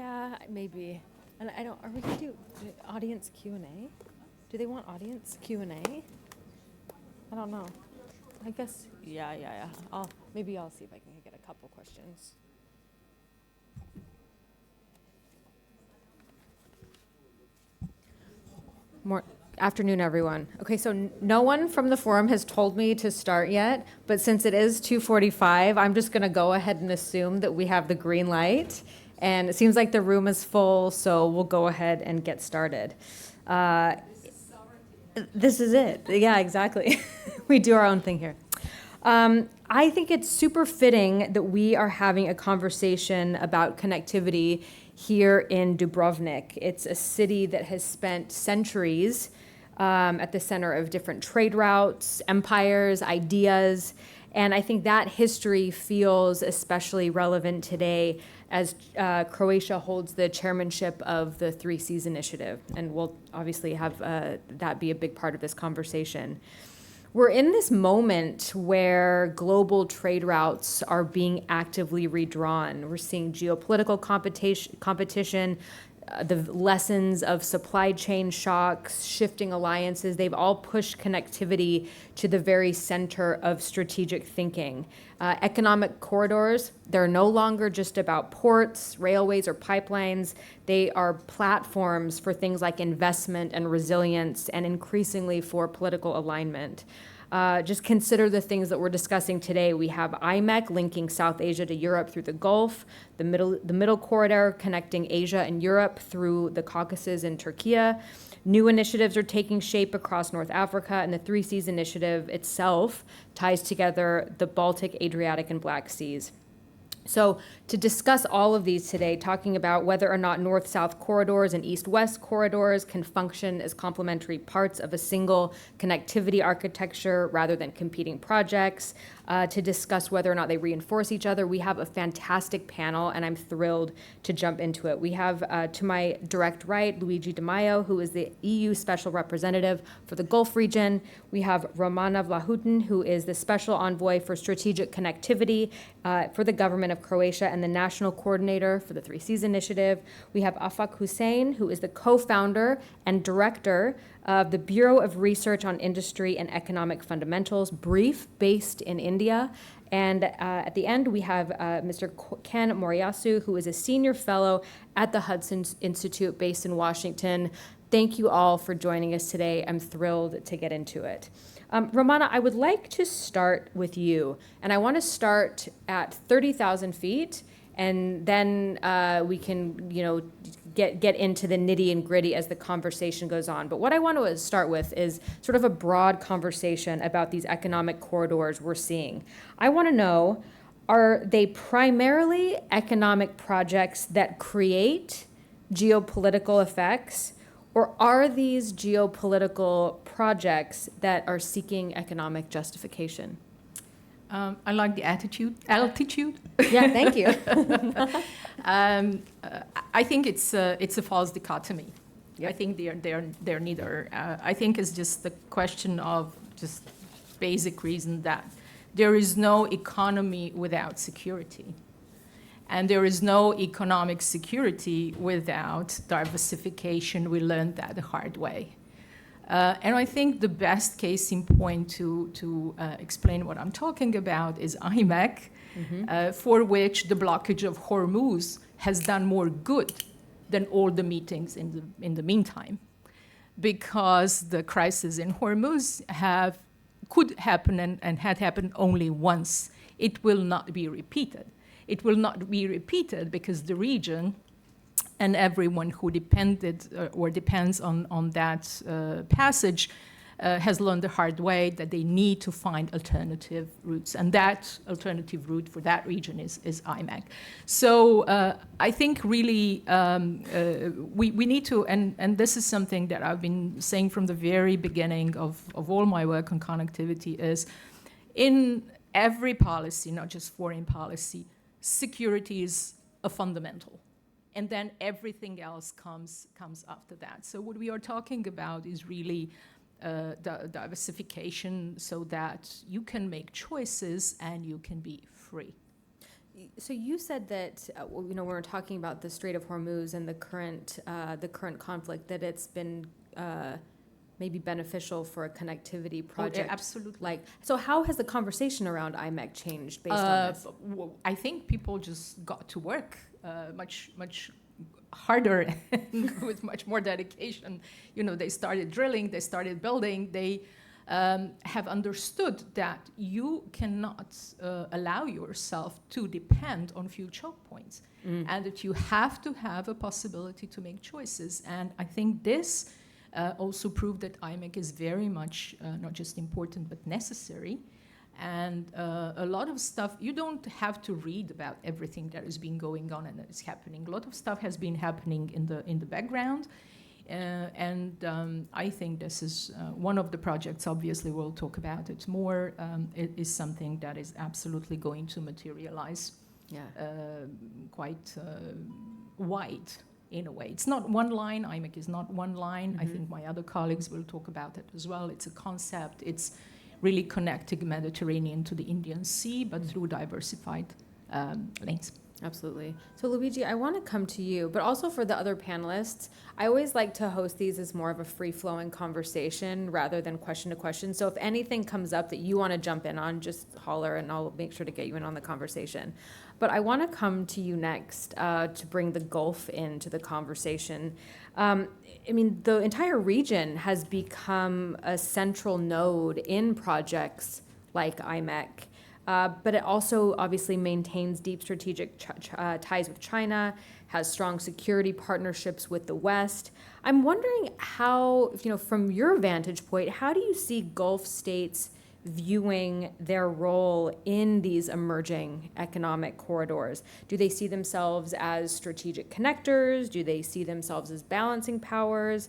Yeah, maybe. And I don't, are we gonna do audience Q&A? Do they want audience Q&A? I don't know. I guess, yeah. Maybe I'll see if I can get a couple questions. More afternoon, everyone. Okay, so no one from the forum has told me to start yet, but since it is 2:45, I'm just gonna go ahead and assume that we have the green light. And it seems like the room is full, so we'll go ahead and get started. This is it. Yeah, exactly. We do our own thing here. I think it's super fitting that we are having a conversation about connectivity here in Dubrovnik. It's a city that has spent centuries at the center of different trade routes, empires, ideas, and I think that history feels especially relevant today as Croatia holds the chairmanship of the Three Seas Initiative, and we'll obviously have that be a big part of this conversation. We're in this moment where global trade routes are being actively redrawn. We're seeing geopolitical competition, the lessons of supply chain shocks, shifting alliances. They've all pushed connectivity to the very center of strategic thinking. Economic corridors, they're no longer just about ports, railways, or pipelines. They are platforms for things like investment and resilience, and increasingly for political alignment. Just consider the things that we're discussing today. We have IMEC linking South Asia to Europe through the Gulf, the middle corridor connecting Asia and Europe through the Caucasus and Turkey. New initiatives are taking shape across North Africa, and the Three Seas Initiative itself ties together the Baltic, Adriatic, and Black Seas. So to discuss all of these today, talking about whether or not north-south corridors and east-west corridors can function as complementary parts of a single connectivity architecture rather than competing projects, to discuss whether or not they reinforce each other. We have a fantastic panel, and I'm thrilled to jump into it. We have, to my direct right, Luigi Di Maio, who is the EU Special Representative for the Gulf region. We have Romana Vlahutin, who is the Special Envoy for Strategic Connectivity for the government of Croatia and the National Coordinator for the Three Seas Initiative. We have Afak Hussein, who is the co-founder and director of the Bureau of Research on Industry and Economic Fundamentals, BRIEF, based in India. And at the end, we have Mr. Ken Moriyasu, who is a senior fellow at the Hudson Institute based in Washington. Thank you all for joining us today. I'm thrilled to get into it. Romana, I would like to start with you, and I want to start at 30,000 feet, and then we can, get into the nitty and gritty as the conversation goes on. But what I want to start with is sort of a broad conversation about these economic corridors we're seeing. I want to know, are they primarily economic projects that create geopolitical effects, or are these geopolitical projects that are seeking economic justification? I like the altitude. Yeah, thank you. I think it's a false dichotomy. Yep. I think they're neither. I think it's just the question of just basic reason that there is no economy without security. And there is no economic security without diversification. We learned that the hard way. And I think the best case in point to explain what I'm talking about is IMEC, for which the blockage of Hormuz has done more good than all the meetings in the meantime, because the crisis in Hormuz could happen and had happened only once. It will not be repeated. It will not be repeated because the region and everyone who depended or depends on that passage has learned the hard way that they need to find alternative routes. And that alternative route for that region is IMEC. So I think really we need to, and this is something that I've been saying from the very beginning of all my work on connectivity, is in every policy, not just foreign policy, security is a fundamental. And then everything else comes after that. So what we are talking about is really diversification so that you can make choices and you can be free. So you said that, when we're talking about the Strait of Hormuz and the current conflict, that it's been maybe beneficial for a connectivity project. Absolutely. So how has the conversation around IMEC changed based on this? I think people just got to work much harder and with much more dedication. They started drilling, they started building, they have understood that you cannot allow yourself to depend on few choke points, and that you have to have a possibility to make choices. And I think this also proved that IMEC is very much not just important but necessary. And a lot of stuff, you don't have to read about everything that has been going on and that is happening. A lot of stuff has been happening in the background. I think this is one of the projects, obviously we'll talk about it more, it is something that is absolutely going to materialize quite wide in a way. It's not one line, IMEC is not one line. I think my other colleagues will talk about it as well. It's a concept, it's really connecting Mediterranean to the Indian Sea, but through diversified lanes. Absolutely. So Luigi, I want to come to you, but also for the other panelists. I always like to host these as more of a free-flowing conversation rather than question to question. So if anything comes up that you want to jump in on, just holler and I'll make sure to get you in on the conversation. But I want to come to you next to bring the Gulf into the conversation. The entire region has become a central node in projects like IMEC. But it also obviously maintains deep strategic ties with China, has strong security partnerships with the West. I'm wondering how, from your vantage point, how do you see Gulf states viewing their role in these emerging economic corridors? Do they see themselves as strategic connectors? Do they see themselves as balancing powers?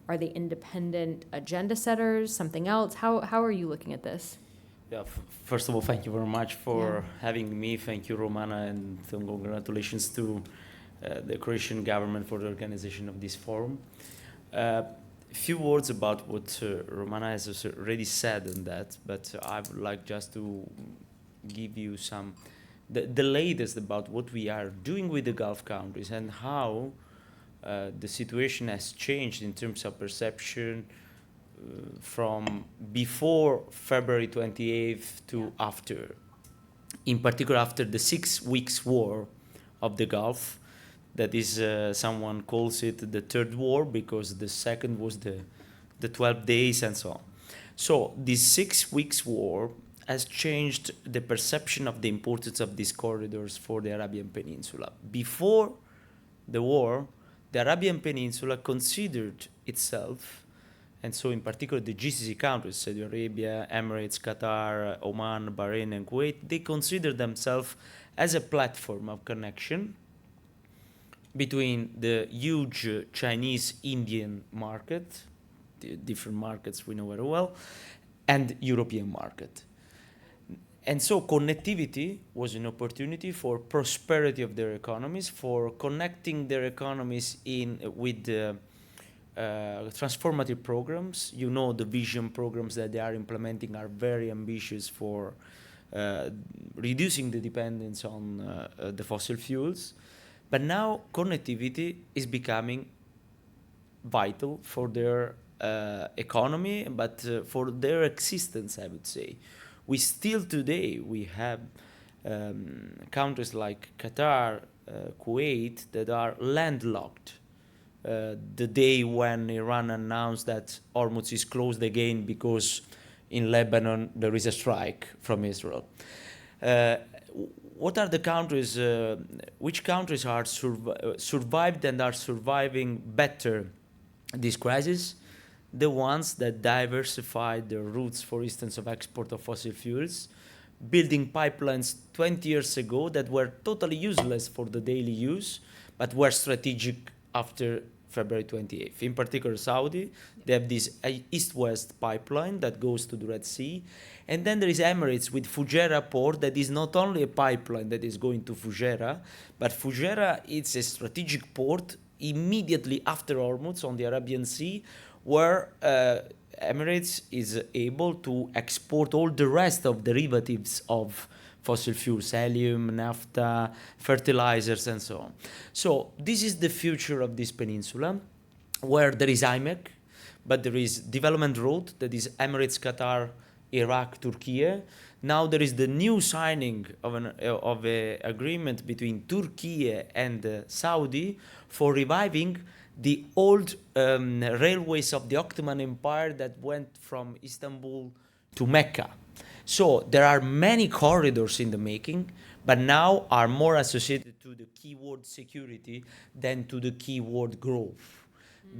Are they independent agenda setters? Something else? How are you looking at this? Yeah, first of all, thank you very much for having me. Thank you, Romana, and congratulations to the Croatian government for the organization of this forum. A few words about what Romana has already said on that, but I would like just to give you the latest about what we are doing with the Gulf countries and how the situation has changed in terms of perception from before February 28th to after. In particular, after the 6 weeks war of the Gulf, that is, someone calls it the third war because the second was the 12 days and so on. So this 6 weeks war has changed the perception of the importance of these corridors for the Arabian Peninsula. Before the war, the Arabian Peninsula considered itself, and so in particular the GCC countries, Saudi Arabia, Emirates, Qatar, Oman, Bahrain, and Kuwait, they consider themselves as a platform of connection between the huge Chinese-Indian market, the different markets we know very well, and European market. And so connectivity was an opportunity for prosperity of their economies, for connecting their economies with the transformative programs. The vision programs that they are implementing are very ambitious for reducing the dependence on the fossil fuels. But now connectivity is becoming vital for their economy, but for their existence, I would say. Today, we have countries like Qatar, Kuwait, that are landlocked. The day when Iran announced that Hormuz is closed again because in Lebanon there is a strike from Israel. What are the countries, which countries are survived and are surviving better this crisis? The ones that diversified their routes, for instance, of export of fossil fuels, building pipelines 20 years ago that were totally useless for the daily use, but were strategic after February 28th. In particular, Saudi, they have this east-west pipeline that goes to the Red Sea. And then there is Emirates with Fujairah port that is not only a pipeline that is going to Fujairah, but Fujairah is a strategic port immediately after Hormuz on the Arabian Sea, where Emirates is able to export all the rest of derivatives of fossil fuels, helium, naphtha, fertilizers, and so on. So this is the future of this peninsula, where there is IMEC, but there is development road, that is Emirates, Qatar, Iraq, Turkey. Now there is the new signing of an agreement between Turkey and Saudi for reviving the old railways of the Ottoman Empire that went from Istanbul to Mecca. So there are many corridors in the making, but now are more associated to the keyword security than to the keyword growth,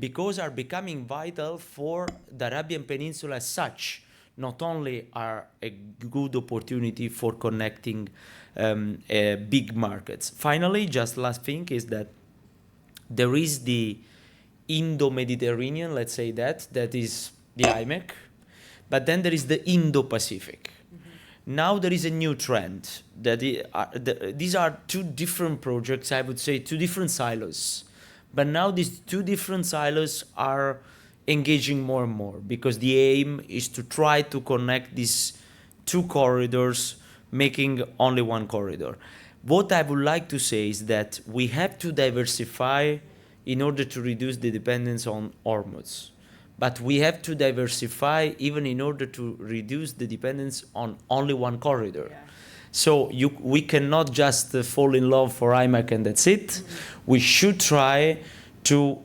because are becoming vital for the Arabian Peninsula as such. Not only are a good opportunity for connecting big markets. Finally, just last thing is that there is the Indo-Mediterranean, let's say that is the IMEC, but then there is the Indo-Pacific. Now there is a new trend that these are two different projects, I would say two different silos. But now these two different silos are engaging more and more, because the aim is to try to connect these two corridors, making only one corridor. What I would like to say is that we have to diversify in order to reduce the dependence on Hormuz. But we have to diversify even in order to reduce the dependence on only one corridor. Yeah. So we cannot just fall in love for IMEC and that's it. Mm-hmm. We should try to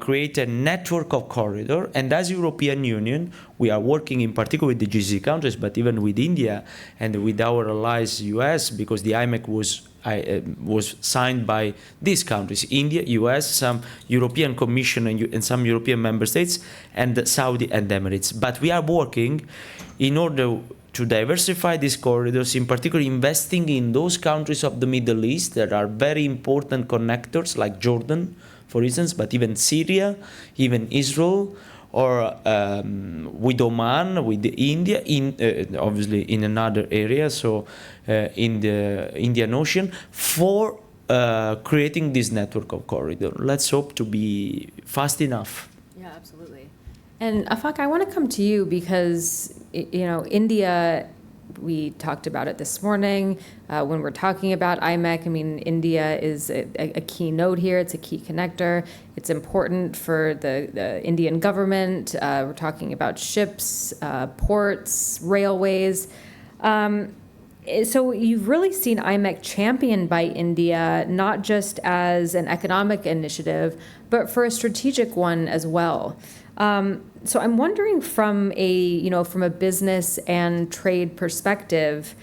create a network of corridor, and as European Union, we are working in particular with the GCC countries, but even with India and with our allies US, because the IMEC was signed by these countries, India, US, some European Commission and some European member states, and Saudi and Emirates. But we are working in order to diversify these corridors, in particular investing in those countries of the Middle East that are very important connectors, like Jordan, for instance, but even Syria, even Israel, or with Oman, with India, obviously in another area, so in the Indian Ocean, for creating this network of corridor. Let's hope to be fast enough. Yeah, absolutely. And Afaq, I want to come to you because, India, we talked about it this morning when we're talking about IMEC. I mean, India is a key node here. It's a key connector. It's important for the Indian government. We're talking about ships, ports, railways. So you've really seen IMEC championed by India, not just as an economic initiative, but for a strategic one as well. So I'm wondering from a business and trade perspective,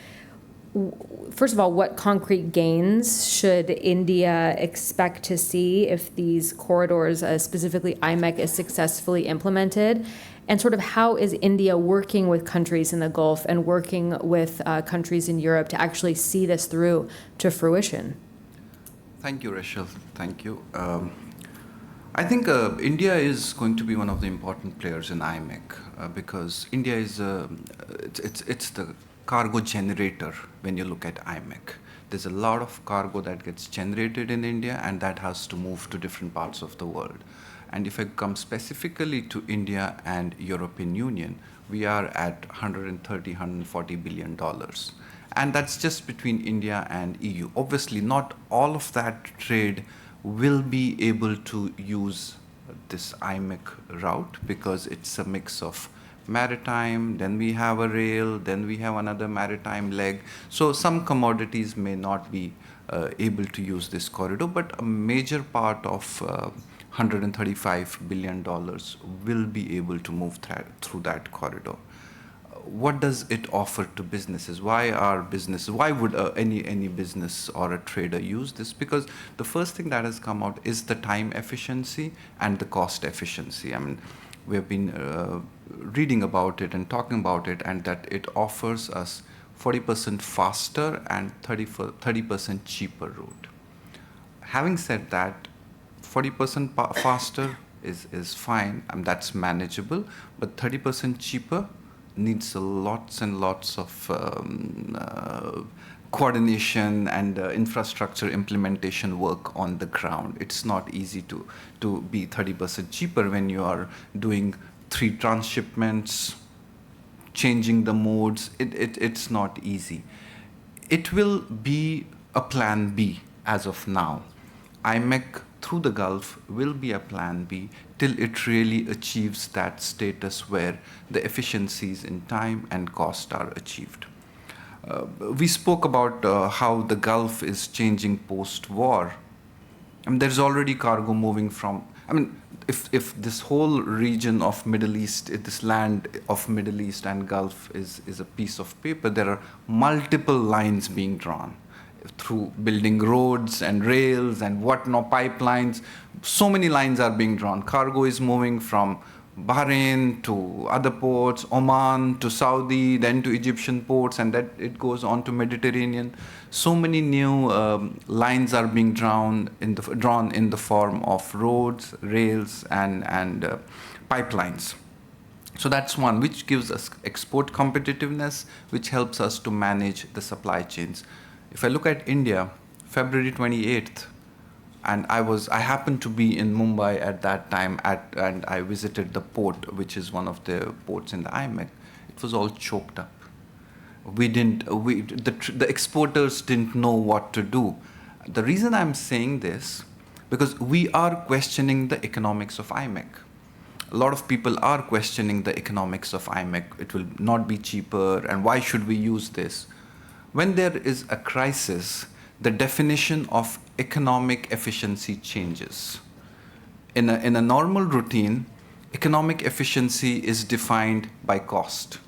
first of all, what concrete gains should India expect to see if these corridors, specifically IMEC, is successfully implemented? And sort of how is India working with countries in the Gulf and working with countries in Europe to actually see this through to fruition? Thank you, Rachel. Thank you. I think India is going to be one of the important players in IMEC because India is it's the cargo generator when you look at IMEC. There's a lot of cargo that gets generated in India and that has to move to different parts of the world. And if I come specifically to India and European Union, we are at $140 billion. And that's just between India and EU. Obviously, not all of that trade will be able to use this IMEC route because it's a mix of maritime, then we have a rail, then we have another maritime leg. So some commodities may not be able to use this corridor, but a major part of $135 billion will be able to move through that corridor. What does it offer to businesses? Why would any business or a trader use this? Because the first thing that has come out is the time efficiency and the cost efficiency. I mean, we have been reading about it and talking about it, and that it offers us 40% faster and 30% cheaper route. Having said that, 40% faster is fine, and that's manageable, but 30% cheaper needs lots and lots of coordination and infrastructure implementation work on the ground. It's not easy to be 30% cheaper when you are doing 3 transshipments, changing the modes. It's not easy. it will be a plan B as of now. IMEC through the Gulf will be a plan B till it really achieves that status where the efficiencies in time and cost are achieved. We spoke about how the Gulf is changing post-war. I mean, there's already cargo moving from, I mean, if this whole region of Middle East, if this land of Middle East and Gulf is a piece of paper, there are multiple lines being drawn through building roads and rails and whatnot, pipelines. So many lines are being drawn. Cargo is moving from Bahrain to other ports, Oman to Saudi, then to Egyptian ports, and that it goes on to Mediterranean. So many new lines are being drawn in the form of roads, rails, and pipelines. So that's one, which gives us export competitiveness, which helps us to manage the supply chains. If I look at India, February 28th, and I happened to be in Mumbai at that time, and I visited the port, which is one of the ports in the IMEC. It was all choked up. The exporters didn't know what to do. The reason I'm saying this, because we are questioning the economics of IMEC. A lot of people are questioning the economics of IMEC. It will not be cheaper, and why should we use this? When there is a crisis, the definition of economic efficiency changes. In a normal routine, economic efficiency is defined by cost.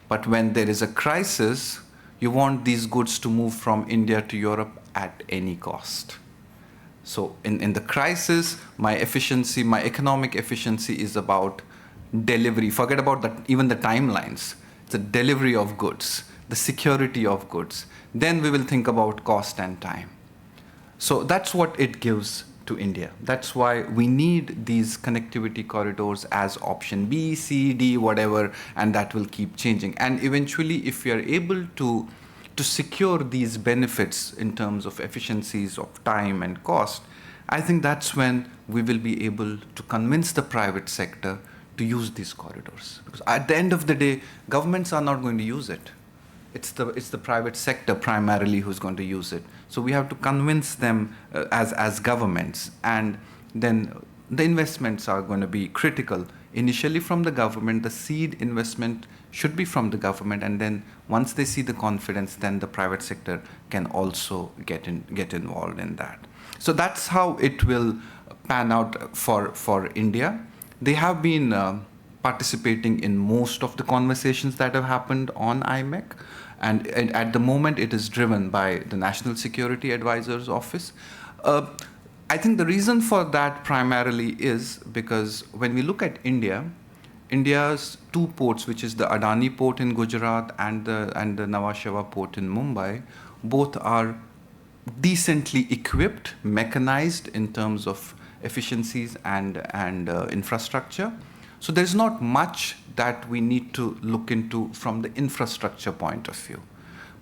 But when there is a crisis, you want these goods to move from India to Europe at any cost. So in the crisis, my economic efficiency is about delivery. Forget about even the timelines. It's the delivery of goods, the security of goods. Then we will think about cost and time. So that's what it gives to India. That's why we need these connectivity corridors as option B, C, D, whatever, and that will keep changing. And eventually, if we are able to secure these benefits in terms of efficiencies of time and cost, I think that's when we will be able to convince the private sector to use these corridors. Because at the end of the day, governments are not going to use it. It's the private sector primarily who's going to use it. So we have to convince them as governments, and then the investments are going to be critical. Initially from the government, the seed investment should be from the government, and then once they see the confidence, then the private sector can also get involved in that. So that's how it will pan out for India. They have been participating in most of the conversations that have happened on IMEC. And at the moment, it is driven by the National Security Advisor's Office. I think the reason for that primarily is because when we look at India's two ports, which is the Adani port in Gujarat and the Nhava Sheva port in Mumbai, both are decently equipped, mechanized in terms of efficiencies and infrastructure. So there's not much that we need to look into from the infrastructure point of view.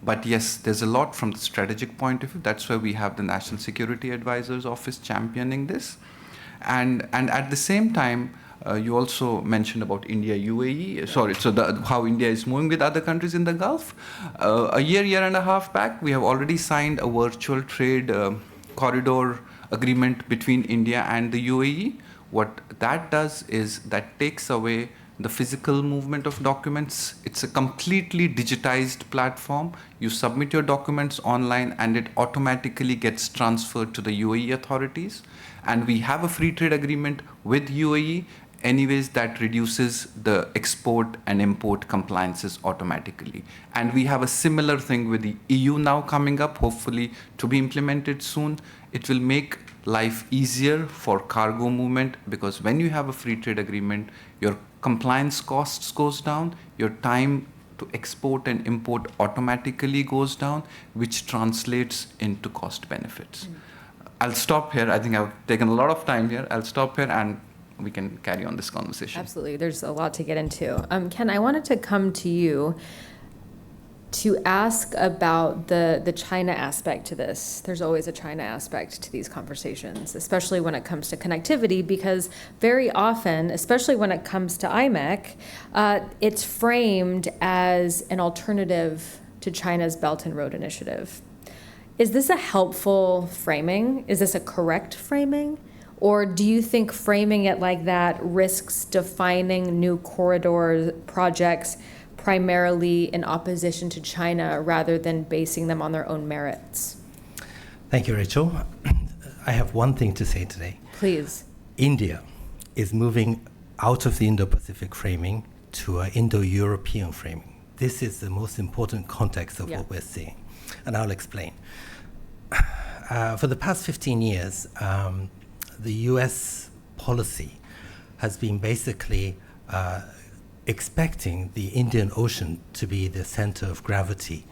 But yes, there's a lot from the strategic point of view. That's why we have the National Security Advisor's Office championing this. And at the same time, you also mentioned about India, UAE. How India is moving with other countries in the Gulf. A year and a half back, we have already signed a virtual trade corridor agreement between India and the UAE. What that does is that takes away the physical movement of documents. It's a completely digitized platform. You submit your documents online and it automatically gets transferred to the UAE authorities. And we have a free trade agreement with UAE. Anyways, that reduces the export and import compliances automatically. And we have a similar thing with the EU now coming up, hopefully to be implemented soon. It will make life easier for cargo movement, because when you have a free trade agreement, your compliance costs goes down, your time to export and import automatically goes down, which translates into cost benefits. I'll stop here. I think I've taken a lot of time here. I'll stop here and we can carry on this conversation. Absolutely. There's a lot to get into. Ken, I wanted to come to you to ask about the China aspect to this. There's always a China aspect to these conversations, especially when it comes to connectivity, because very often, especially when it comes to IMEC, it's framed as an alternative to to China's Belt and Road Initiative. Is this a helpful framing? Is this a correct framing? Or do you think framing it like that risks defining new corridor projects primarily in opposition to China rather than basing them on their own merits? Thank you, Rachel. I have one thing to say today. Please. India is moving out of the Indo-Pacific framing to an Indo-European framing. This is the most important context of what we're seeing, and I'll explain. For the past 15 years, the US policy has been basically expecting the Indian Ocean to be the center of gravity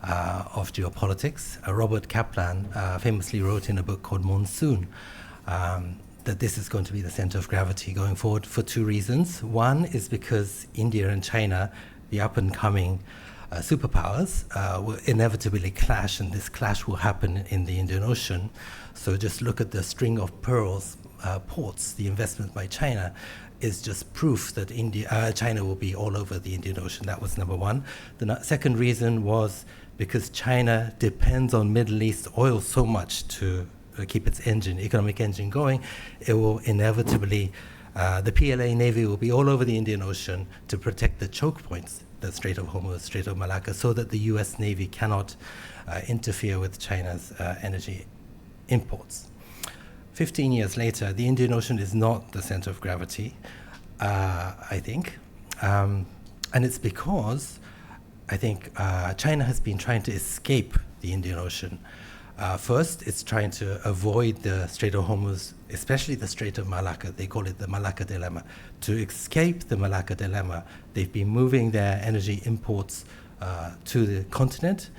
of geopolitics. Robert Kaplan famously wrote in a book called Monsoon that this is going to be the center of gravity going forward for two reasons. One is because India and China, the up-and-coming superpowers, will inevitably clash, and this clash will happen in the Indian Ocean. So just look at the string of pearls ports. The investment by China is just proof that China will be all over the Indian Ocean. That was number one. The second reason was because China depends on Middle East oil so much to keep its economic engine going, it will inevitably, the PLA Navy will be all over the Indian Ocean to protect the choke points, the Strait of Hormuz, Strait of Malacca, so that the US Navy cannot interfere with China's energy imports. 15 years later, the Indian Ocean is not the center of gravity, I think. And it's because, I think, China has been trying to escape the Indian Ocean. First, it's trying to avoid the Strait of Hormuz, especially the Strait of Malacca. They call it the Malacca Dilemma. To escape the Malacca Dilemma, they've been moving their energy imports to the continent,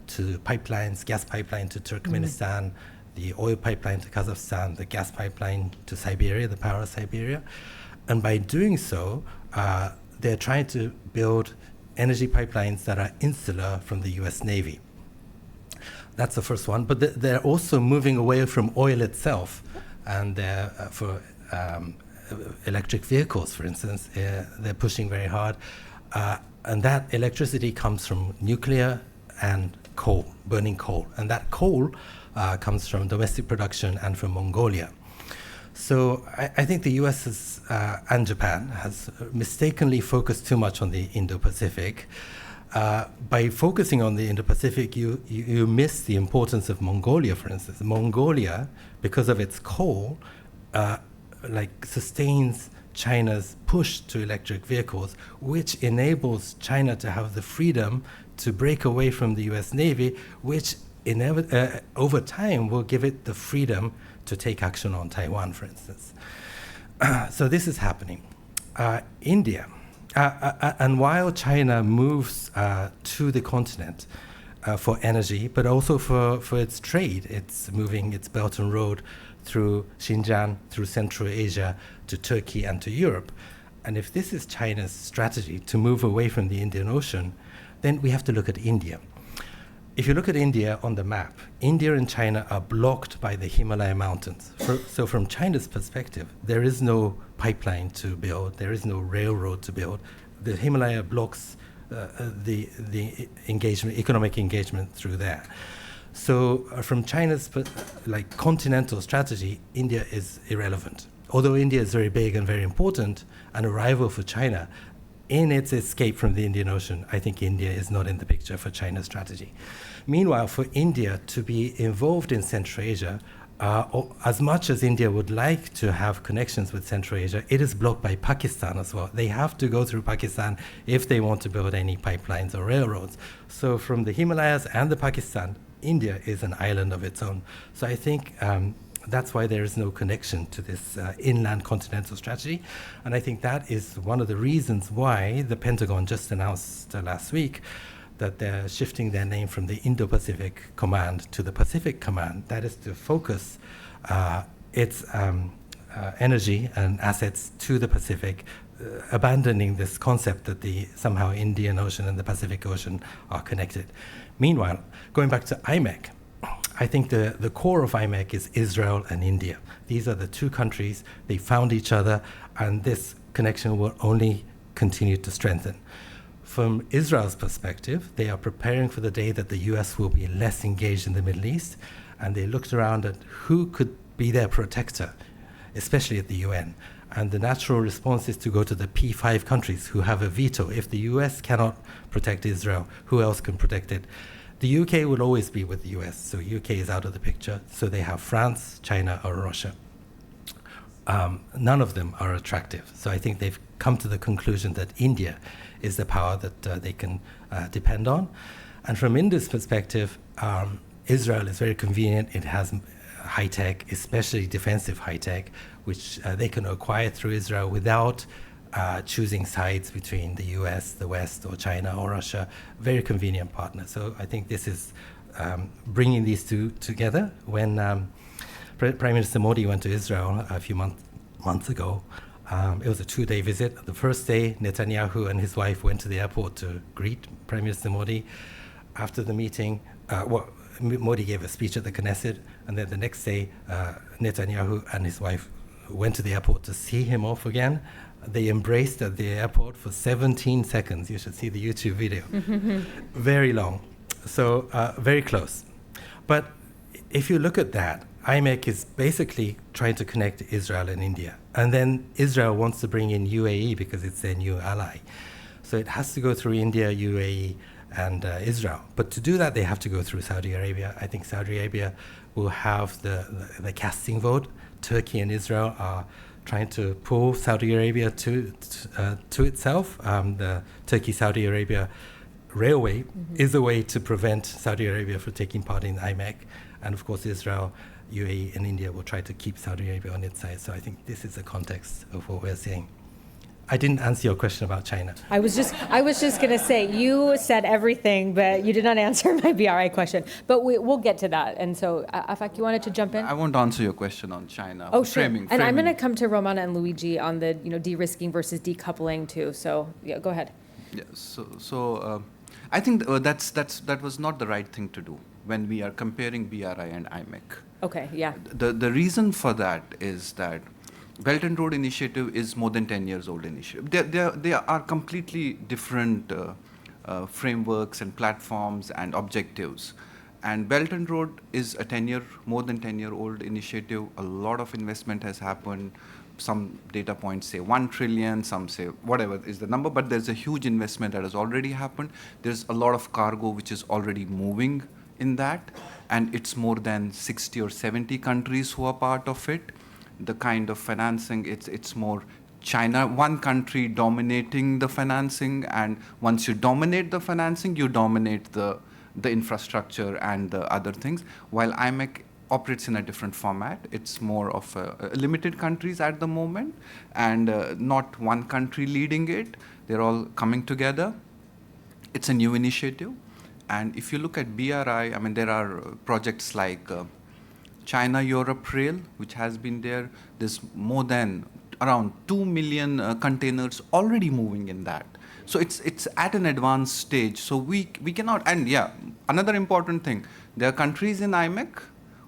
to pipelines, gas pipeline to Turkmenistan, the oil pipeline to Kazakhstan, the gas pipeline to Siberia, the power of Siberia. And by doing so, they're trying to build energy pipelines that are insular from the US Navy. That's the first one. But they're also moving away from oil itself. And for electric vehicles, for instance, they're pushing very hard. And that electricity comes from nuclear and coal, burning coal. And that coal comes from domestic production and from Mongolia. So I think the US and Japan has mistakenly focused too much on the Indo-Pacific. By focusing on the Indo-Pacific, you miss the importance of Mongolia, for instance. Mongolia, because of its coal, sustains China's push to electric vehicles, which enables China to have the freedom to break away from the US Navy, which over time will give it the freedom to take action on Taiwan, for instance. So this is happening. India, and while China moves to the continent for energy, but also for its trade, it's moving its Belt and Road through Xinjiang, through Central Asia, to Turkey and to Europe. And if this is China's strategy to move away from the Indian Ocean, then we have to look at India. If you look at India on the map, India and China are blocked by the Himalaya mountains. So from China's perspective, there is no pipeline to build, there is no railroad to build. The Himalaya blocks the engagement, economic engagement through there. So from China's continental strategy, India is irrelevant. Although India is very big and very important, and a rival for China, in its escape from the Indian Ocean, I think India is not in the picture for China's strategy. Meanwhile, for India to be involved in Central Asia, as much as India would like to have connections with Central Asia, it is blocked by Pakistan as well. They have to go through Pakistan if they want to build any pipelines or railroads. So from the Himalayas and the Pakistan, India is an island of its own. So I think that's why there is no connection to this inland continental strategy. And I think that is one of the reasons why the Pentagon just announced last week that they're shifting their name from the Indo-Pacific Command to the Pacific Command. That is to focus its energy and assets to the Pacific, abandoning this concept that the somehow Indian Ocean and the Pacific Ocean are connected. Meanwhile, going back to IMEC, I think the core of IMEC is Israel and India. These are the two countries, they found each other, and this connection will only continue to strengthen. From Israel's perspective, they are preparing for the day that the US will be less engaged in the Middle East, and they looked around at who could be their protector, especially at the UN. And the natural response is to go to the P5 countries who have a veto. If the US cannot protect Israel, who else can protect it? The UK will always be with the US, so UK is out of the picture. So they have France, China, or Russia. None of them are attractive. So I think they've come to the conclusion that India is the power that they can depend on. And from India's perspective, Israel is very convenient. It has high tech, especially defensive high tech, which they can acquire through Israel without choosing sides between the US, the West, or China, or Russia. Very convenient partner. So I think this is bringing these two together. When Prime Minister Modi went to Israel a few months ago, it was a 2-day visit. The first day, Netanyahu and his wife went to the airport to greet Prime Minister Modi. After the meeting, Modi gave a speech at the Knesset, and then the next day, Netanyahu and his wife went to the airport to see him off again. They embraced at the airport for 17 seconds. You should see the YouTube video. Very long. So very close. But if you look at that, IMEC is basically trying to connect Israel and India. And then Israel wants to bring in UAE because it's their new ally. So it has to go through India, UAE, and Israel. But to do that, they have to go through Saudi Arabia. I think Saudi Arabia will have the casting vote. Turkey and Israel are trying to pull Saudi Arabia to itself. The Turkey-Saudi Arabia railway is a way to prevent Saudi Arabia from taking part in IMEC. And of course, Israel, UAE, and India will try to keep Saudi Arabia on its side. So I think this is the context of what we're saying. I didn't answer your question about China. I was just going to say, you said everything, but you did not answer my BRI question. But we'll get to that. And so, Afak, you wanted to jump in? I won't answer your question on China. Oh, sure. Framing. And I'm going to come to Romana and Luigi on the de-risking versus decoupling too. So yeah, go ahead. Yeah. So I think that was not the right thing to do when we are comparing BRI and IMEC. Okay. Yeah. The reason for that is that Belt and Road Initiative is more than 10 years old initiative. They are completely different frameworks and platforms and objectives. And Belt and Road is a more than 10-year-old initiative. A lot of investment has happened. Some data points say 1 trillion, some say whatever is the number, but there's a huge investment that has already happened. There's a lot of cargo which is already moving in that, and it's more than 60 or 70 countries who are part of it. The kind of financing, it's more China, one country dominating the financing, and once you dominate the financing, you dominate the infrastructure and the other things. While IMEC operates in a different format, it's more of limited countries at the moment, and not one country leading it. They're all coming together. It's a new initiative, and if you look at BRI, I mean, there are projects like China-Europe Rail, which has been there. There's more than around 2 million containers already moving in that. So it's at an advanced stage. So we cannot, and yeah, another important thing, there are countries in IMEC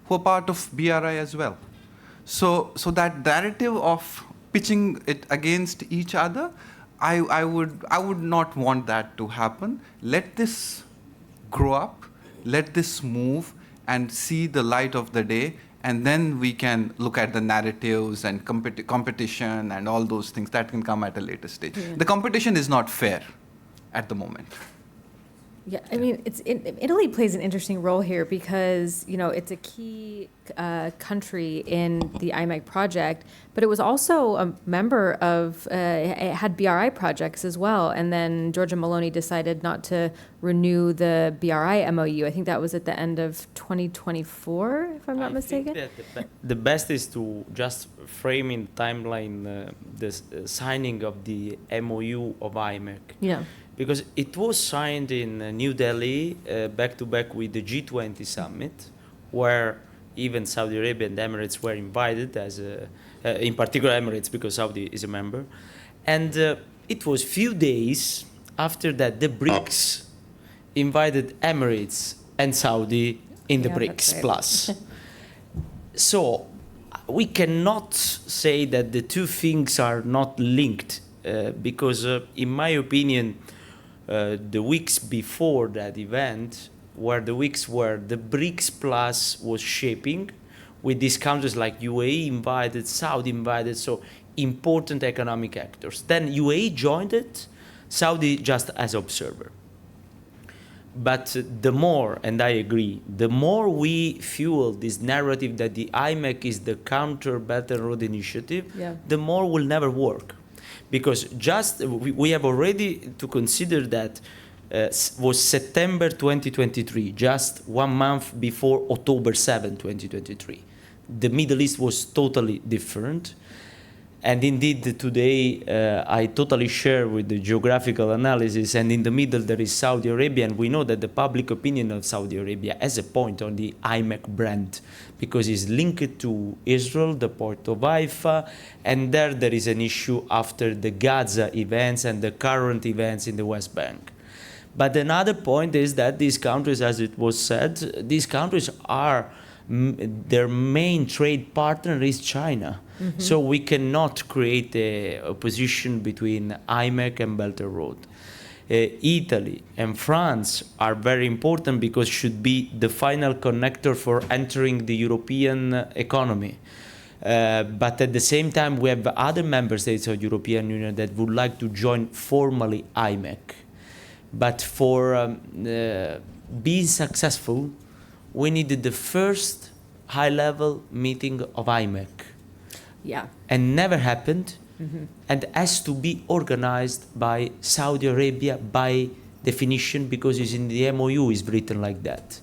who are part of BRI as well. So that narrative of pitching it against each other, I would not want that to happen. Let this grow up, let this move, and see the light of the day, and then we can look at the narratives and competition and all those things that can come at a later stage. Yeah. The competition is not fair at the moment. Yeah, I mean, Italy plays an interesting role here because, it's a key country in the IMEC project, but it was also a member of, it had BRI projects as well. And then Giorgia Meloni decided not to renew the BRI MOU. I think that was at the end of 2024, if I'm not mistaken. I think that the best is to just frame in timeline the signing of the MOU of IMEC. Yeah. Because it was signed in New Delhi back-to-back with the G20 summit, where even Saudi Arabia and Emirates were invited, as in particular Emirates, because Saudi is a member. And it was few days after that the BRICS invited Emirates and Saudi in the BRICS Plus. So we cannot say that the two things are not linked, because in my opinion, the weeks before that event were the weeks where the BRICS Plus was shaping, with these countries like UAE invited, Saudi invited, so important economic actors. Then UAE joined it, Saudi just as observer. But the more, and I agree, the more we fuel this narrative that the IMEC is the counter Belt and Road Initiative, the more will never work. Because we have already to consider that was September 2023, just 1 month before October 7, 2023. The Middle East was totally different. And indeed, today, I totally share with the geographical analysis, and in the middle there is Saudi Arabia, and we know that the public opinion of Saudi Arabia has a point on the IMEC brand, because it's linked to Israel, the port of Haifa, and there is an issue after the Gaza events and the current events in the West Bank. But another point is that these countries, as it was said, these countries are, their main trade partner is China. Mm-hmm. So we cannot create a opposition between IMEC and Belt and Road. Italy and France are very important because should be the final connector for entering the European economy. But at the same time, we have other member states of the European Union that would like to join formally IMEC. But for being successful, we needed the first high-level meeting of IMEC. Yeah. And never happened, and has to be organized by Saudi Arabia by definition, because it's in the MOU is written like that.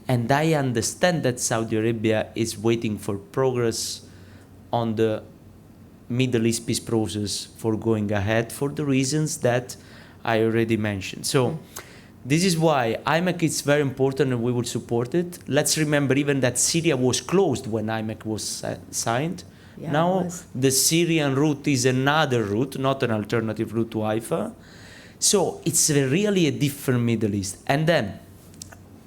And I understand that Saudi Arabia is waiting for progress on the Middle East peace process for going ahead for the reasons that I already mentioned. So this is why IMEC is very important and we will support it. Let's remember even that Syria was closed when IMEC was signed. Yeah, now the Syrian route is another route, not an alternative route to Haifa. So it's really a different Middle East. And then,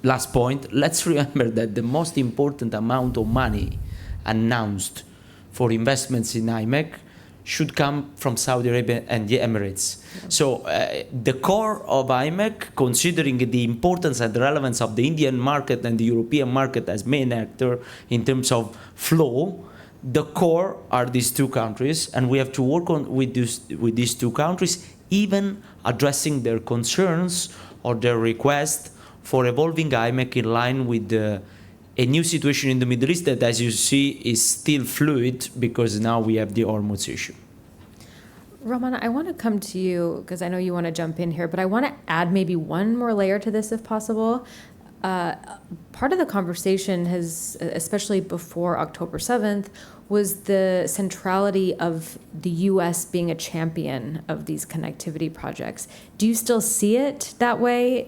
last point, let's remember that the most important amount of money announced for investments in IMEC should come from Saudi Arabia and the Emirates. Yeah. So the core of IMEC, considering the importance and the relevance of the Indian market and the European market as main actor in terms of flow, the core are these two countries, and we have to work on with these two countries, even addressing their concerns or their request for evolving IMEC in line with a new situation in the Middle East that, as you see, is still fluid because now we have the Hormuz issue. Romana, I want to come to you because I know you want to jump in here, but I want to add maybe one more layer to this if possible. Part of the conversation has, especially before October 7th, was the centrality of the U.S. being a champion of these connectivity projects. Do you still see it that way?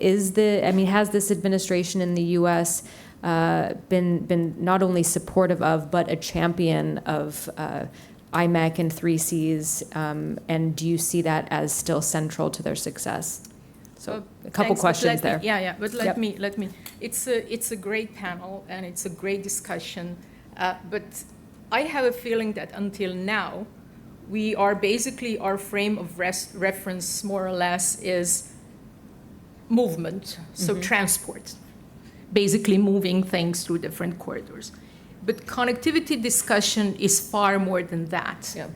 Has this administration in the U.S. Been not only supportive of, but a champion of IMEC and 3Cs? And do you see that as still central to their success? So a couple questions there. Let me. It's a great panel and it's a great discussion, but I have a feeling that until now, we are basically, our frame of reference more or less is movement, so transport, basically moving things through different corridors. But connectivity discussion is far more than that. Yeah.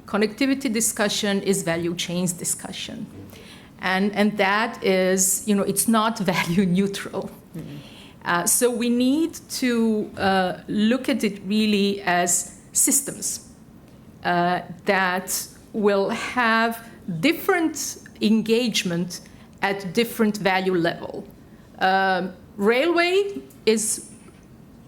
Connectivity discussion is value chains discussion. And that is, it's not value neutral. So we need to look at it really as systems that will have different engagement at different value level. Railway is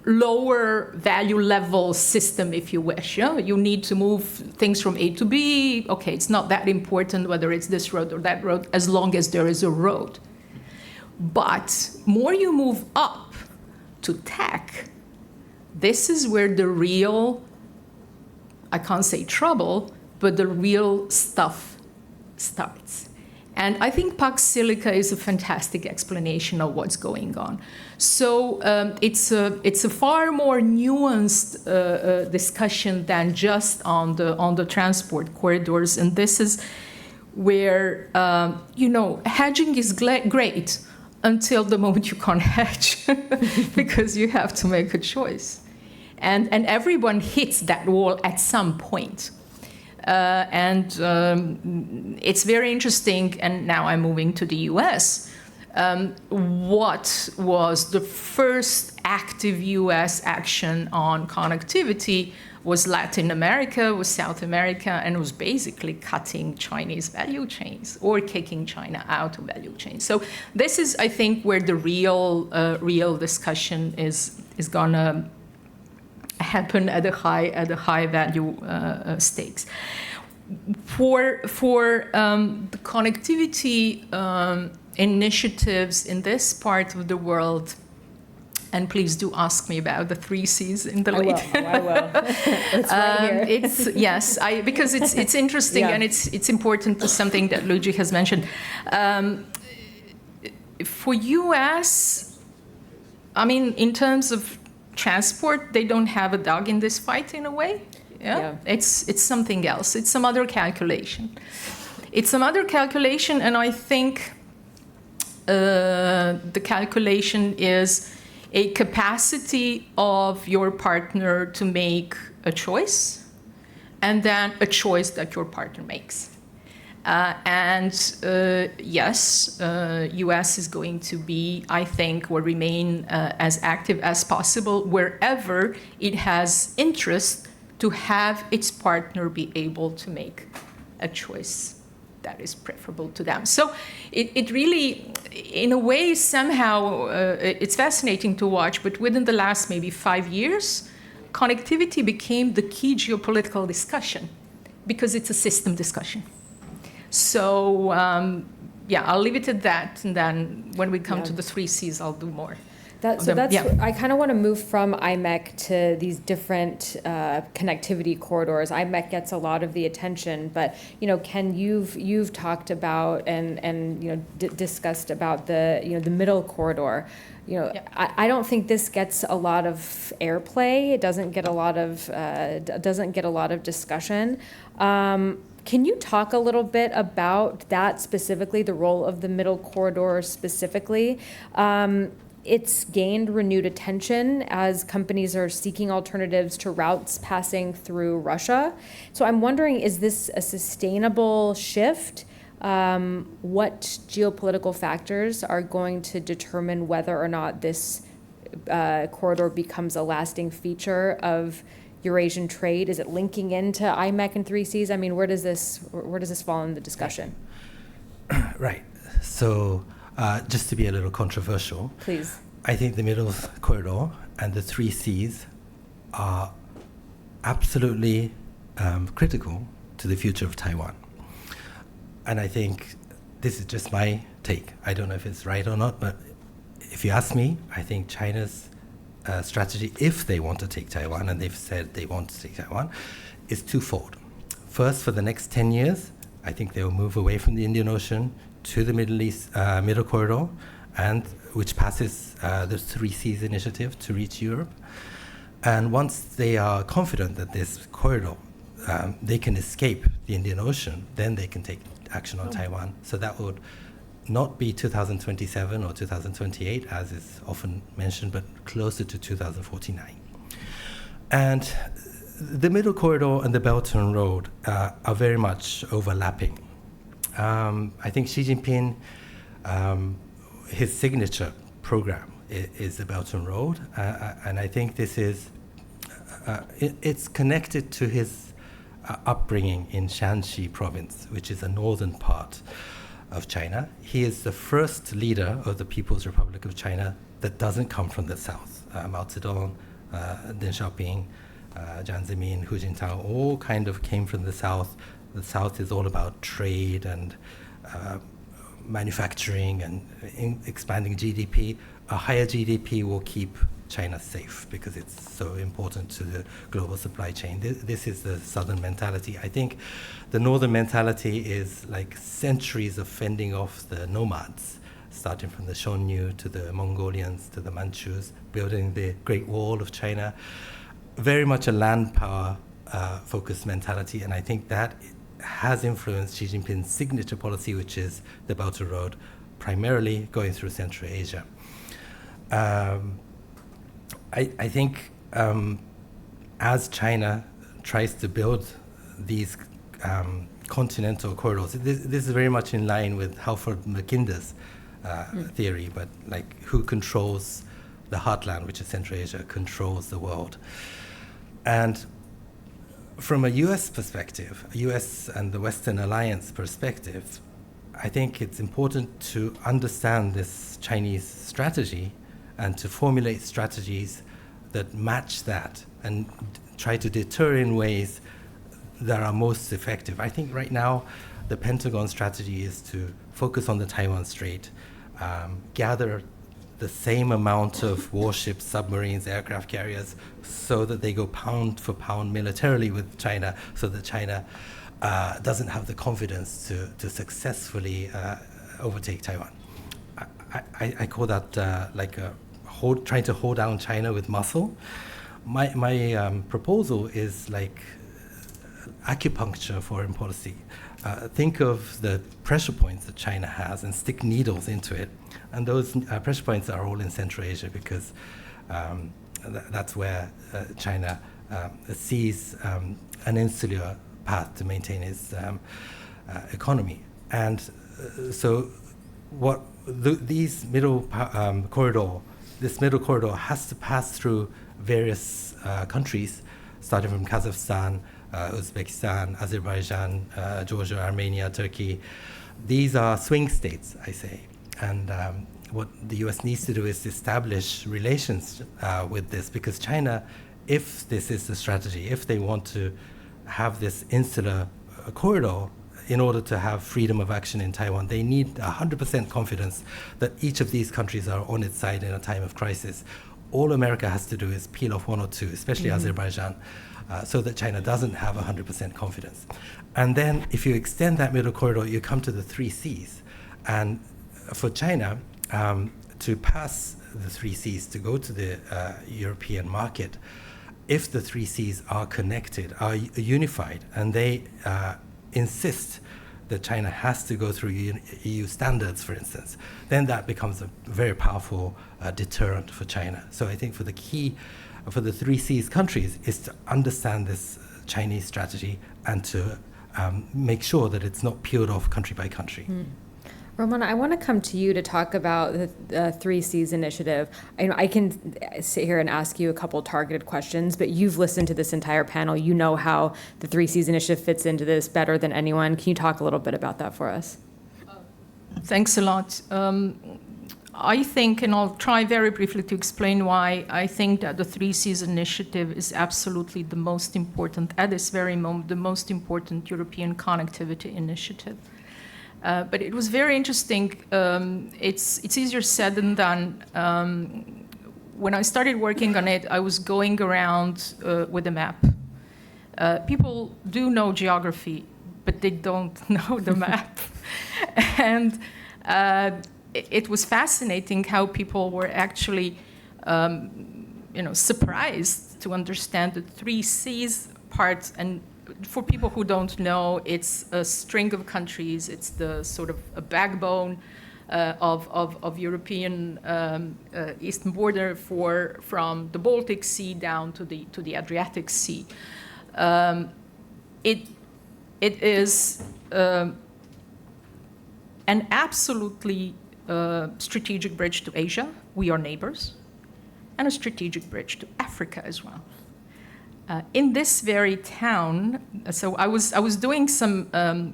lower value level system, if you wish. Yeah? You need to move things from A to B. Okay, it's not that important whether it's this road or that road, as long as there is a road. But more you move up to tech, this is where the real, I can't say trouble, but the real stuff starts. And I think Pax Silica is a fantastic explanation of what's going on. So it's a far more nuanced discussion than just on the transport corridors. And this is where, hedging is great until the moment you can't hedge because you have to make a choice. And everyone hits that wall at some point. It's very interesting, and now I'm moving to the US. What was the first active US action on connectivity was Latin America, was South America, and was basically cutting Chinese value chains or kicking China out of value chains. So this is, I think, where the real discussion is gonna happen at a high value stakes. For the connectivity initiatives in this part of the world, and please do ask me about the 3 Cs in the late. I will. It's right here. Because it's interesting Yeah. and it's important to something that Luigi has mentioned. For US, I mean, in terms of transport, they don't have a dog in this fight in a way. Yeah. It's something else. It's some other calculation. And I think the calculation is a capacity of your partner to make a choice, and then a choice that your partner makes. Yes, US is going to be, I think, will remain as active as possible wherever it has interest to have its partner be able to make a choice that is preferable to them. So it really, in a way, somehow, it's fascinating to watch, but within the last maybe 5 years, connectivity became the key geopolitical discussion because it's a system discussion. So, I'll leave it at that, and then when we come to the 3 Cs, I'll do more. I kind of want to move from IMEC to these different connectivity corridors. IMEC gets a lot of the attention, but Ken, you've talked about and discussed about the middle corridor. I don't think this gets a lot of airplay. It doesn't get a lot of discussion. Can you talk a little bit about that specifically, the role of the middle corridor specifically? It's gained renewed attention as companies are seeking alternatives to routes passing through Russia. So I'm wondering, is this a sustainable shift? What geopolitical factors are going to determine whether or not this corridor becomes a lasting feature of Eurasian trade? Is it linking into IMEC and 3 Cs? I mean, where does this fall in the discussion? Right. So just to be a little controversial, please. I think the middle corridor and the 3 Cs are absolutely critical to the future of Taiwan. And I think this is just my take. I don't know if it's right or not, but if you ask me, I think China's strategy, if they want to take Taiwan, and they've said they want to take Taiwan, is twofold. First, for the next 10 years, I think they will move away from the Indian Ocean to the Middle East middle corridor, and which passes the 3 Cs initiative to reach Europe. And once they are confident that this corridor, they can escape the Indian Ocean, then they can take action on Taiwan. So that would not be 2027 or 2028, as is often mentioned, but closer to 2049. And the middle corridor and the Belt and Road are very much overlapping. I think Xi Jinping, his signature program is the Belt and Road, and I think this is, it's connected to his upbringing in Shanxi province, which is a northern part of China. He is the first leader of the People's Republic of China that doesn't come from the south. Mao Zedong, Deng Xiaoping, Jiang Zemin, Hu Jintao, all kind of came from the south. The south is all about trade and manufacturing and expanding GDP. A higher GDP will keep China safe because it's so important to the global supply chain. This is the southern mentality. I think the northern mentality is like centuries of fending off the nomads, starting from the Xiongnu to the Mongolians to the Manchus, building the Great Wall of China. Very much a land power focused mentality, and I think that has influenced Xi Jinping's signature policy, which is the Belt and Road, primarily going through Central Asia. I think as China tries to build these continental corridors, this is very much in line with Halford Mackinder's theory, but like who controls the heartland, which is Central Asia, controls the world. And from a US perspective, a US and the Western Alliance perspective, I think it's important to understand this Chinese strategy and to formulate strategies that match that and try to deter in ways that are most effective. I think right now the Pentagon strategy is to focus on the Taiwan Strait, gather the same amount of warships, submarines, aircraft carriers, so that they go pound for pound militarily with China, so that China doesn't have the confidence to successfully overtake Taiwan. I call that trying to hold down China with muscle. My proposal is like acupuncture foreign policy. Think of the pressure points that China has and stick needles into it. And those pressure points are all in Central Asia because that's where China sees an insular path to maintain its economy. And so what this middle corridor has to pass through various countries, starting from Kazakhstan, Uzbekistan, Azerbaijan, Georgia, Armenia, Turkey. These are swing states, I say. And what the US needs to do is establish relations with this, because China, if this is the strategy, if they want to have this insular corridor in order to have freedom of action in Taiwan, they need 100% confidence that each of these countries are on its side in a time of crisis. All America has to do is peel off one or two, especially Azerbaijan, so that China doesn't have 100% confidence. And then if you extend that middle corridor, you come to the 3 Cs. And for China to pass the 3 Cs, to go to the European market, if the 3 Cs are connected, are unified, and they insist that China has to go through EU standards, for instance, then that becomes a very powerful deterrent for China. So I think for the 3 Cs countries is to understand this Chinese strategy and to make sure that it's not peeled off country by country. Romana, I want to come to you to talk about the 3 Cs initiative. I can sit here and ask you a couple targeted questions, but you've listened to this entire panel. You know how the 3 Cs initiative fits into this better than anyone. Can you talk a little bit about that for us? Thanks a lot. I think, and I'll try very briefly to explain why I think that the 3 Cs initiative is absolutely the most important, at this very moment, the most important European connectivity initiative. But it was very interesting. It's easier said than done. When I started working on it, I was going around with a map. People do know geography, but they don't know the map. And it was fascinating how people were actually, surprised to understand the 3 Cs part. And for people who don't know, it's a string of countries. It's the sort of a backbone of European eastern border from the Baltic Sea down to the Adriatic Sea. It is an absolutely strategic bridge to Asia. We are neighbors, and a strategic bridge to Africa as well. In this very town, so I was doing some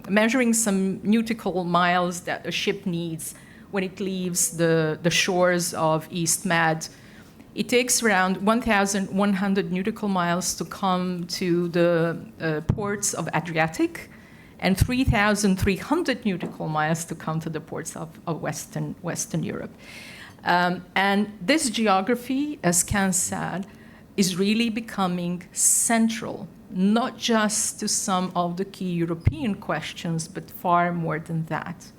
measuring some nautical miles that a ship needs when it leaves the shores of East Med. It takes around 1,100 nautical miles to come to the ports of Adriatic, and 3,300 nautical miles to come to the ports of Western Europe. And this geography, as Ken said, is really becoming central, not just to some of the key European questions, but far more than that.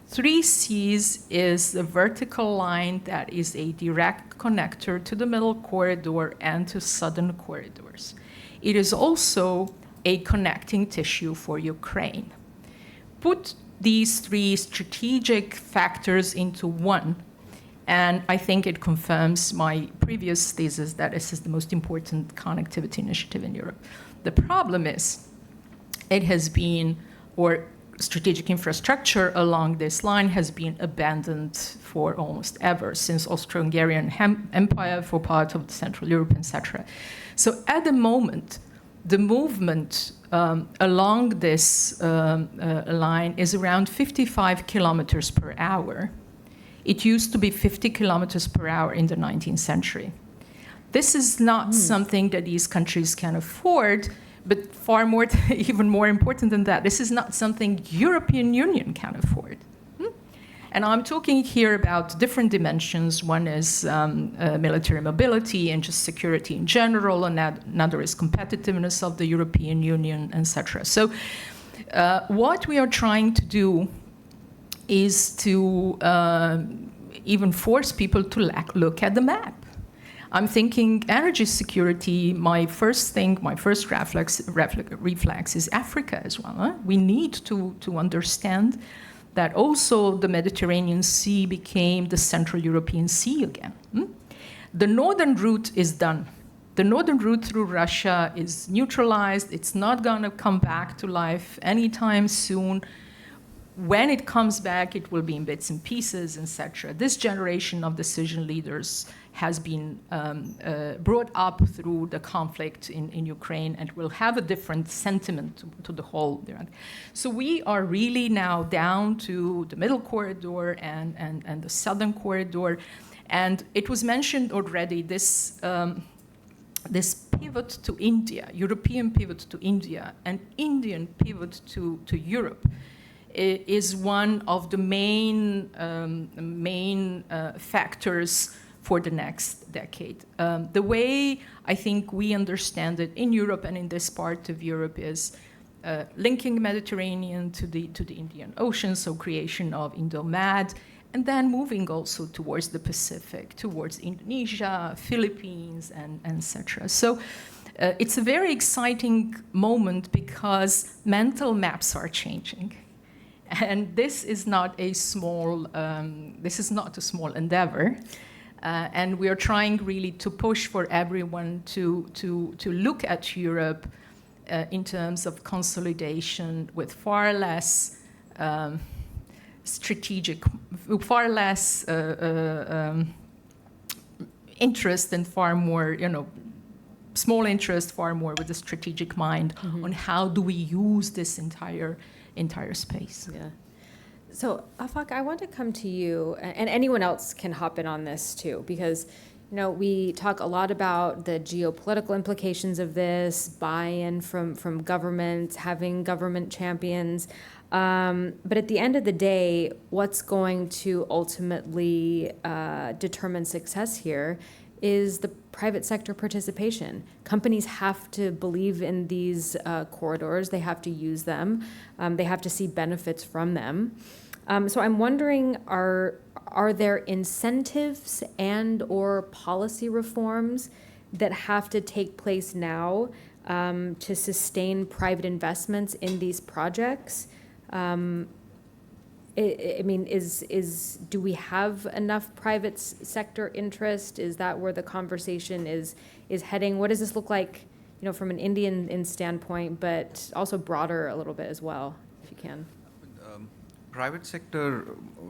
3 Cs is the vertical line that is a direct connector to the middle corridor and to southern corridors. It is also a connecting tissue for Ukraine. Put these three strategic factors into one, and I think it confirms my previous thesis that this is the most important connectivity initiative in Europe. The problem is, it has been, or strategic infrastructure along this line has been abandoned for almost ever, since Austro-Hungarian Empire, for part of Central Europe, etc. So at the moment, the movement along this line is around 55 kilometers per hour. It used to be 50 kilometers per hour in the 19th century. This is not something that these countries can afford, but far more, even more important than that, this is not something European Union can afford. And I'm talking here about different dimensions. One is military mobility and just security in general, and another is competitiveness of the European Union, etc. So what we are trying to do is to even force people to look at the map. I'm thinking energy security, my first reflex is Africa as well. Huh? We need to understand that also the Mediterranean Sea became the Central European Sea again. The northern route is done. The northern route through Russia is neutralized. It's not going to come back to life anytime soon. When it comes back, it will be in bits and pieces, etc. This generation of decision leaders has been brought up through the conflict in Ukraine and will have a different sentiment to the whole. So we are really now down to the middle corridor and the southern corridor. And it was mentioned already, this pivot to India, European pivot to India, and Indian pivot to Europe is one of the main factors for the next decade. The way I think we understand it in Europe and in this part of Europe is linking Mediterranean to the Indian Ocean, so creation of Indo-Med, and then moving also towards the Pacific, towards Indonesia, Philippines, and etc. So it's a very exciting moment because mental maps are changing. And this is not a small endeavor. And we are trying really to push for everyone to look at Europe in terms of consolidation with far less strategic, far less interest and far more, small interest, far more with a strategic mind on how do we use this entire space. Yeah. So, Afak, I want to come to you, and anyone else can hop in on this too, because we talk a lot about the geopolitical implications of this, buy-in from governments, having government champions. But at the end of the day, what's going to ultimately determine success here is the private sector participation. Companies have to believe in these corridors. They have to use them. They have to see benefits from them. So I'm wondering, are there incentives and or policy reforms that have to take place now to sustain private investments in these projects? Do we have enough private sector interest? Is that where the conversation is heading? What does this look like, from an Indian standpoint, but also broader a little bit as well, if you can? Private sector,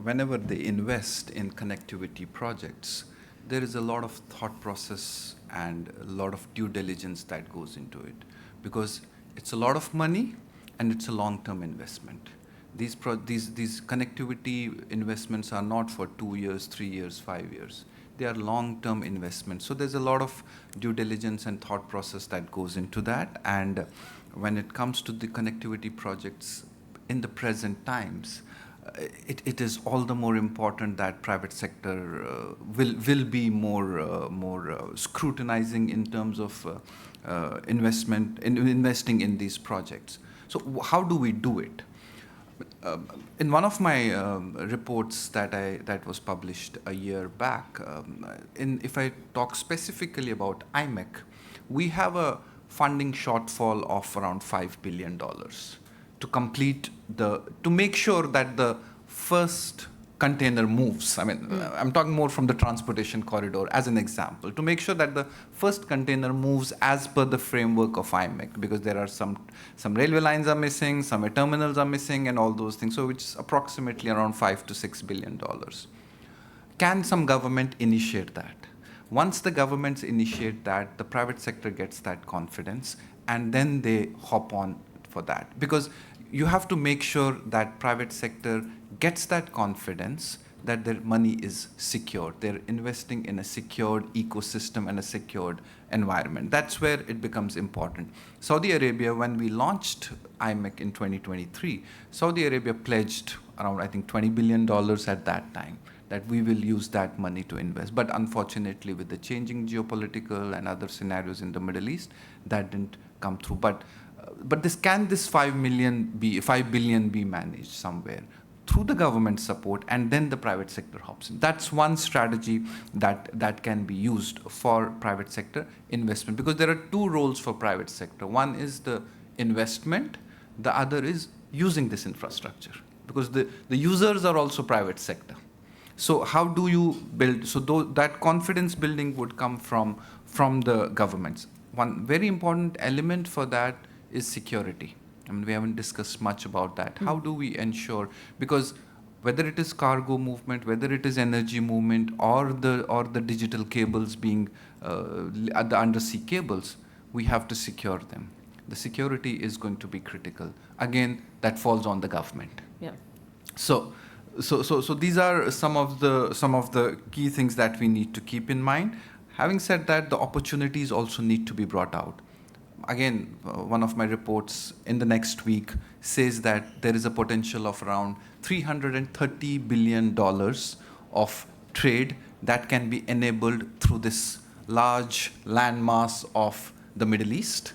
whenever they invest in connectivity projects, there is a lot of thought process and a lot of due diligence that goes into it, because it's a lot of money and it's a long-term investment. These connectivity investments are not for 2 years, 3 years, 5 years. They are long-term investments. So there's a lot of due diligence and thought process that goes into that. And when it comes to the connectivity projects in the present times, it is all the more important that private sector will be more scrutinizing in terms of investing in these projects. So how do we do it? In one of my reports that was published a year back, if I talk specifically about IMEC, we have a funding shortfall of around $5 billion to complete to make sure that the first container moves. I mean, I'm talking more from the transportation corridor as an example, to make sure that the first container moves as per the framework of IMEC, because there are some railway lines are missing, some terminals are missing, and all those things. So it's approximately around $5 to $6 billion. Can some government initiate that? Once the governments initiate that, the private sector gets that confidence, and then they hop on for that. Because you have to make sure that private sector gets that confidence that their money is secured. They're investing in a secured ecosystem and a secured environment. That's where it becomes important. Saudi Arabia, when we launched IMEC in 2023, Saudi Arabia pledged around, I think, $20 billion at that time, that we will use that money to invest. But unfortunately, with the changing geopolitical and other scenarios in the Middle East, that didn't come through. But this 5 billion be managed somewhere through the government support, and then the private sector hops in. That's one strategy that can be used for private sector investment, because there are two roles for private sector. One is the investment, the other is using this infrastructure, because the users are also private sector. So how do you build? So that confidence building would come from the governments. One very important element for that is security. I mean, we haven't discussed much about that. How do we ensure? Because whether it is cargo movement, whether it is energy movement, or the digital cables being the undersea cables, we have to secure them. The security is going to be critical. Again, that falls on the government. Yeah. So these are some of the key things that we need to keep in mind. Having said that, the opportunities also need to be brought out. Again, one of my reports in the next week says that there is a potential of around $330 billion of trade that can be enabled through this large landmass of the Middle East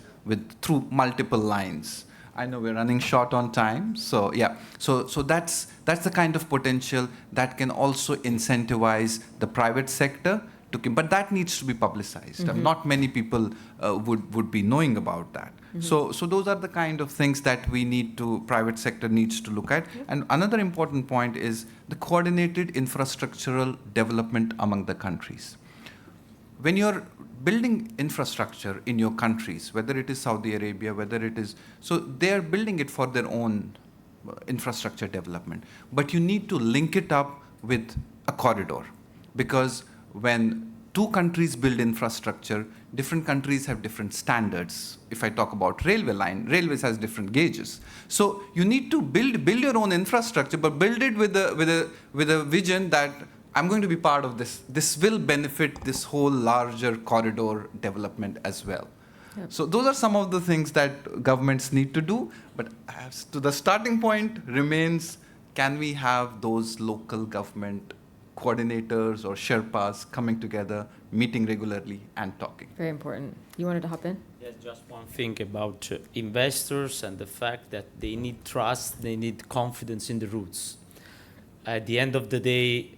through multiple lines. I know we're running short on time, so yeah. So that's the kind of potential that can also incentivize the private sector. But that needs to be publicized. Not many people would be knowing about that. So those are the kind of things that private sector needs to look at. And another important point is the coordinated infrastructural development among the countries. When you're building infrastructure in your countries, whether it is Saudi Arabia, so they're building it for their own infrastructure development. But you need to link it up with a corridor, because when two countries build infrastructure, different countries have different standards. If I talk about railways has different gauges. So you need to build your own infrastructure, but build it with a vision that I'm going to be part of this. This will benefit this whole larger corridor development as well. Yep. So those are some of the things that governments need to do. But as to the starting point remains, can we have those local government coordinators or Sherpas coming together, meeting regularly and talking? Very important. You wanted to hop in? Yes, just one thing about investors and the fact that they need trust, they need confidence in the routes. At the end of the day,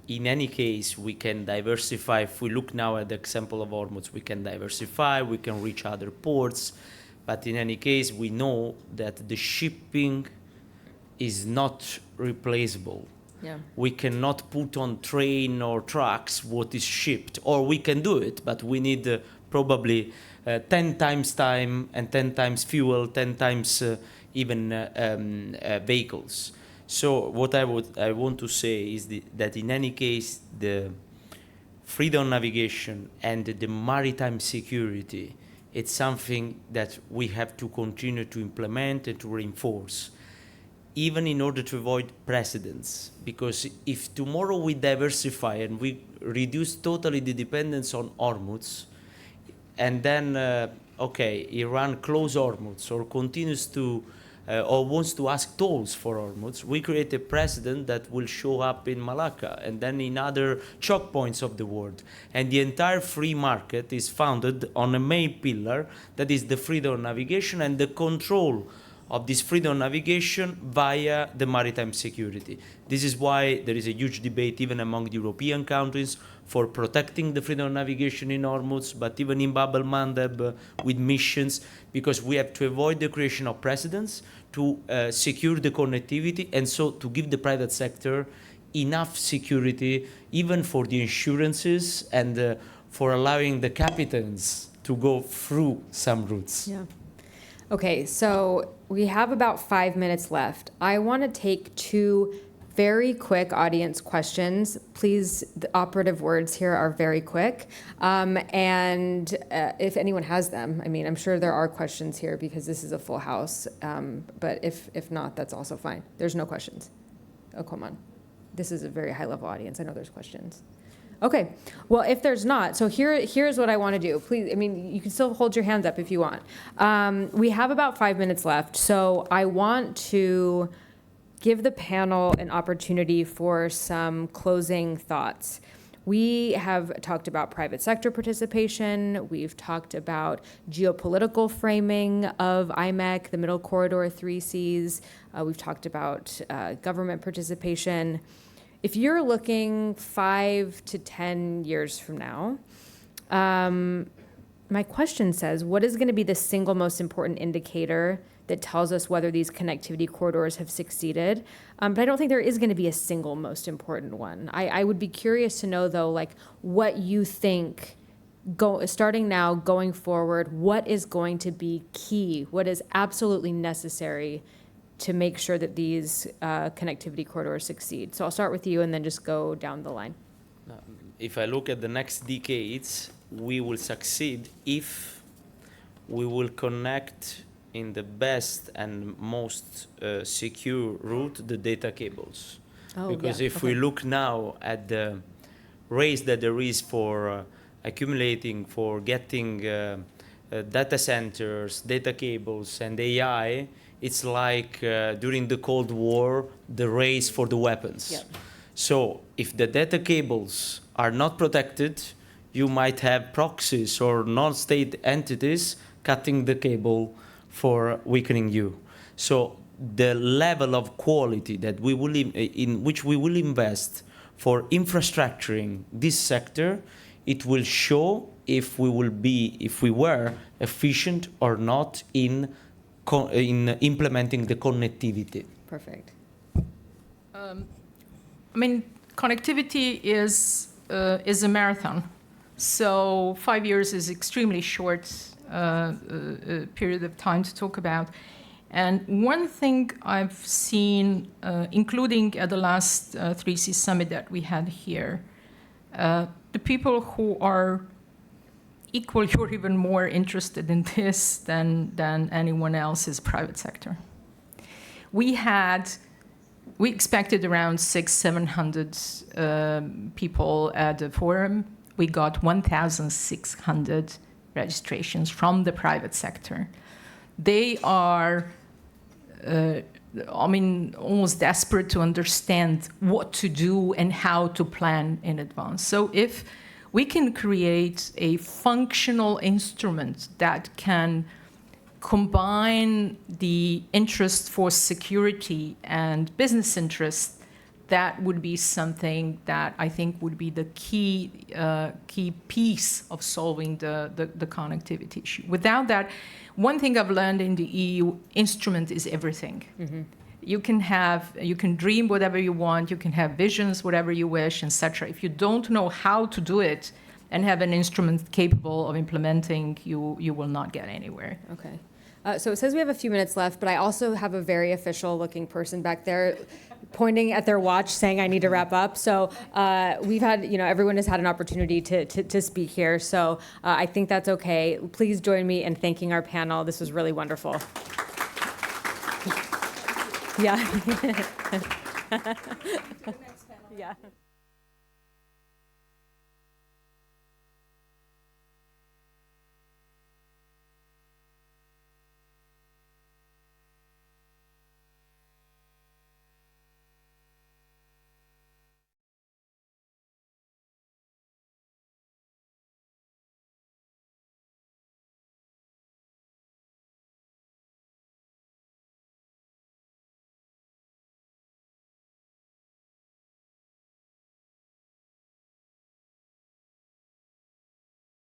in any case, we can diversify. If we look now at the example of Hormuz, we can diversify, we can reach other ports. But in any case, we know that the shipping is not replaceable. Yeah. We cannot put on train or trucks what is shipped, or we can do it, but we need probably 10 times time and 10 times fuel, 10 times even vehicles. So what I want to say is that in any case, the freedom of navigation and the maritime security, it's something that we have to continue to implement and to reinforce, even in order to avoid precedents. Because if tomorrow we diversify and we reduce totally the dependence on Hormuz, and then, Iran close Hormuz or continues to, or wants to ask tolls for Hormuz, we create a precedent that will show up in Malacca and then in other choke points of the world. And the entire free market is founded on a main pillar that is the freedom of navigation and the control of this freedom of navigation via the maritime security. This is why there is a huge debate even among the European countries for protecting the freedom of navigation in Hormuz, but even in Bab el-Mandeb with missions, because we have to avoid the creation of precedents to secure the connectivity, and so to give the private sector enough security, even for the insurances and for allowing the captains to go through some routes. Yeah. Okay, so we have about 5 minutes left. I want to take 2 very quick audience questions. Please, the operative words here are very quick. And if anyone has them, I mean, I'm sure there are questions here because this is a full house. But if not, that's also fine. There's no questions. Oh, come on. This is a very high-level audience. I know there's questions. Okay, well, if there's not, so here's what I want to do. Please, I mean, you can still hold your hands up if you want. We have about 5 minutes left, so I want to give the panel an opportunity for some closing thoughts. We have talked about private sector participation. We've talked about geopolitical framing of IMEC, the Middle Corridor 3Cs. We've talked about government participation. If you're looking 5 to 10 years from now, my question says, what is going to be the single most important indicator that tells us whether these connectivity corridors have succeeded? But I don't think there is going to be a single most important one. I would be curious to know, though, like what you think, starting now, going forward, what is going to be key, what is absolutely necessary to make sure that these connectivity corridors succeed. So I'll start with you and then just go down the line. If I look at the next decades, we will succeed if we will connect in the best and most secure route the data cables. Because if we look now at the race that there is for accumulating, for getting data centers, data cables, and AI, it's like during the Cold War, the race for the weapons. Yep. So if the data cables are not protected, you might have proxies or non-state entities cutting the cable for weakening you. So the level of quality that we will in which we will invest for infrastructuring this sector, it will show if we were efficient or not in implementing the connectivity. Perfect. I mean, connectivity is a marathon. So 5 years is extremely short period of time to talk about. And one thing I've seen, including at the last 3C summit that we had here, the people who are equally or even more interested in this than anyone else is private sector. We expected around 600-700 people at the forum. We got 1,600 registrations from the private sector. They are, almost desperate to understand what to do and how to plan in advance. So if we can create a functional instrument that can combine the interest for security and business interest, that would be something that I think would be the key piece of solving the connectivity issue. Without that, one thing I've learned in the EU, instrument is everything. Mm-hmm. You can dream whatever you want, you can have visions, whatever you wish, etc. If you don't know how to do it and have an instrument capable of implementing, you will not get anywhere. Okay. So it says we have a few minutes left, but I also have a very official-looking person back there pointing at their watch saying I need to wrap up. So we've had, everyone has had an opportunity to speak here. So I think that's okay. Please join me in thanking our panel. This was really wonderful. Yeah. Yeah.